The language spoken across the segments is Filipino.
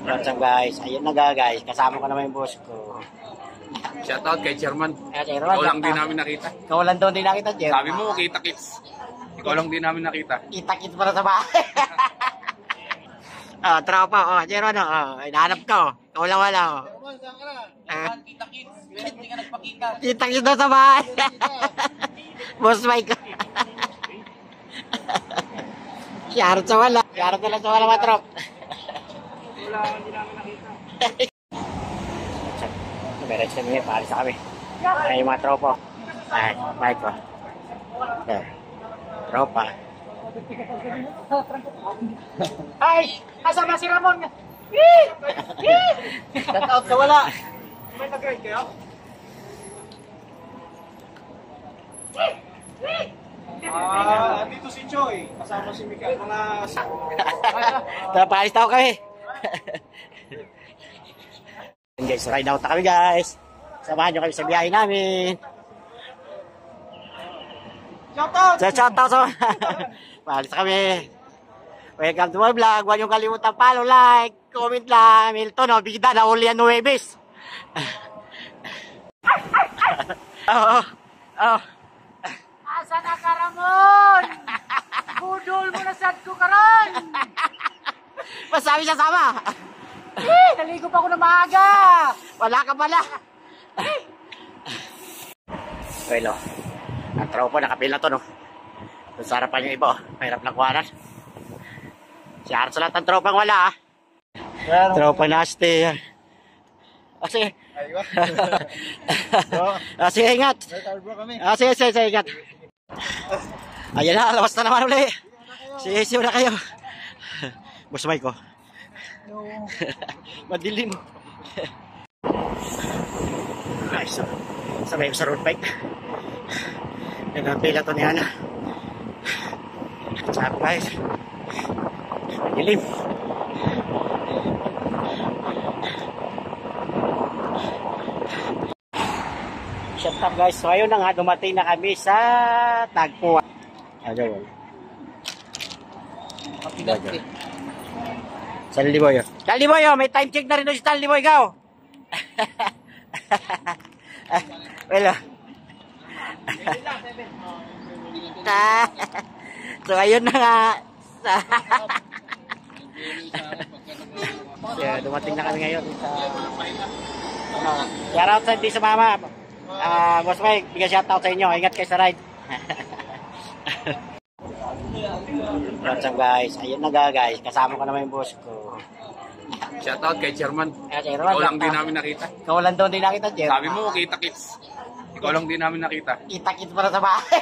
What's up guys? Ayun na guys, kasama ko naman yung boss ko. Shoutout kay Chairman. Chairman, Ikaw lang din namin nakita. Ikaw lang doon din nakita, Chairman. Sabi mo, kita-kits. Ikaw lang din namin nakita. Kita-kits para sa bahay. Tropa, Chairman, hinahanap ka, Ikaw lang wala, Kita-kits. Hindi ka nagpakita. Kita-kits doon sa bahay. Boss Mike. Shoutout sa wala. Shoutout na lang sa wala, matrop. Wala, hindi namin nakita. Beres kami, paalis na kami. Ay, yung mga tropa. Ay, Mike ko. Tropa. Ay! Asa ba si Ramon? Shout out sa wala. May nag-ride kayo? Dito si Choi. Kasama si Mikael. Tara, paalis na ako kami. Guys, ride out na kami guys. Samahan nyo kami sa biyahe namin. Shoutout! Shoutout sa paalis na kami. Welcome to my vlog. Huwag nyo kalimutan follow, like, comment lang. Milton, bigda na uli ang Nueves. Asa na ka, Ramon? Budol mo na sad ko karon. Masabi siya sama. Naligo pa ako na maaga. Wala ka pala. Well, ang tropa nakapila to, no? Kung sa harapan yung iba, mahirap lang kuhanan. Si Arts lahat ang tropang wala, Tropa naste. Sige. Sige, ingat. Sige, ingat. Ayan na, lawas na naman uli. Sige, na kayo. Boss Mike ko. Madilim. Ay, sabay ko sa road bike. Nagpila to ni Ana. Sabi guys, madilim. Shut up guys. So ayun na nga, dumating na kami sa Tagpuan. Ayun. Stanley Boy. Stanley Boy, may time check na rin doon si Stanley Boy, ikaw. Well, so ayun na nga. Yeah, dumating na kami ngayon sa shoutout sa sa mama. Boss Mike, bigyan shoutout sa inyo. Ingat kayo sa ride. What's up guys? Ayun na guys, kasama ko naman yung boss ko. Shoutout kay Chairman. Chairman, Ikaw lang din namin nakita. Ikaw lang doon din nakita, Chairman. Sabi mo, kita-kits. Ikaw lang din namin nakita. Kita-kits para sa bahay.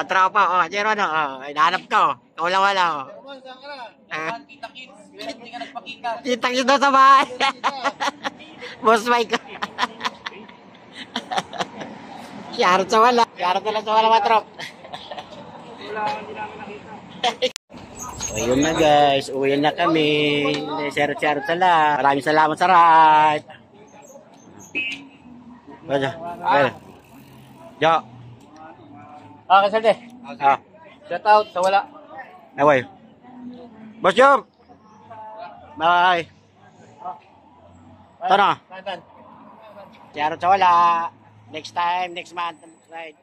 Tropa, Chairman, hinahanap ka, Ikaw lang wala, Kita-kits. Hindi ka nagpakita. Kita-kits doon sa bahay. Boss Mike. Shoutout sa wala. Shoutout na lang sa wala, matrop. Wala, hindi namin nakita. So, yun na guys. Uwi na kami. Shoutout sa lahat. Maraming salamat sa ride. Baja. Jo. Kasalde. Shout out sa wala. Away. Boss Jom. Bye. Ito na. Shoutout sa wala. Next time, next month. Right.